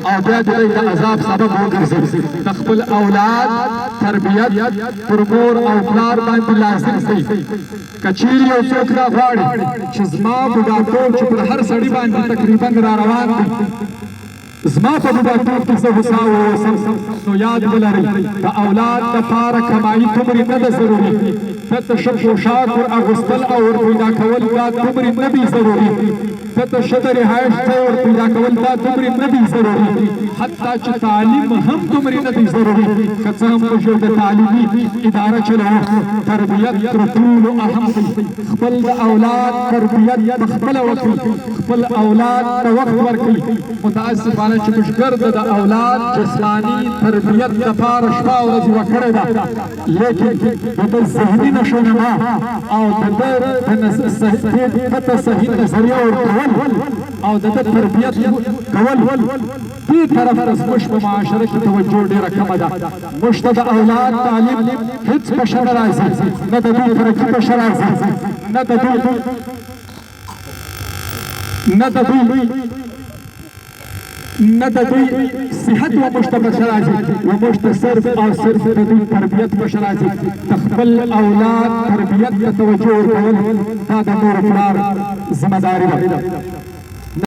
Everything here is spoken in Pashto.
او بیا د دوی د عذاب سبب وګرځي. د خپل اولاد تربیت پر مور او پلار باندې لازم دی. که چیرې یو څوک دا غواړي چې زما بوډاتوب چې پر هر سړي باندې تقریبا را روان دی، زما په بوډاتوب کې زه هوسا واوسم، نو یاد ولرئ د اولاد دپاره کمایي دومرې نه ده ضروري. دته ښه پوشاک ور اغوستل او ور پیدا کول دا دومرې نه دي ضروري. دته ښه د رهایش ځای ور پیدا کول دا دومرې نه دي ضروري. حتی چې تعلیم هم دومرې نه دي ضروري. که څه هم موږ د تعلیمي اداره چلوو، تربیت تر ټولو اهم دی. خپل د اولاد تربیت پخپله وکړئ، خپل اولاد ته وخت ورکړئ. متاسفانه چې موږ ګرده د اولاد جسماني تربیت دپاره شپه او ورځ یوه کړې ده، لیکن د ده ذهني نشونما او د ده ته صحیح نظریه ورکول او د ده تربیت کول، دې طرف ته زموږ په معاشره کې توجه ډېره کمه ده. موږ ته د اولاد تعلیم هېڅ په ښه نه راځي، نه د دوی ترقي په ښه راځي، نه د دوی صحت و موږ ته په ښه راځي، و موږ ته صرف او صرف د دوی تربیت په ښه راځي. د خپل اولاد تربیت ته توجه ورکول دا د مور پلار ذمه داري ده.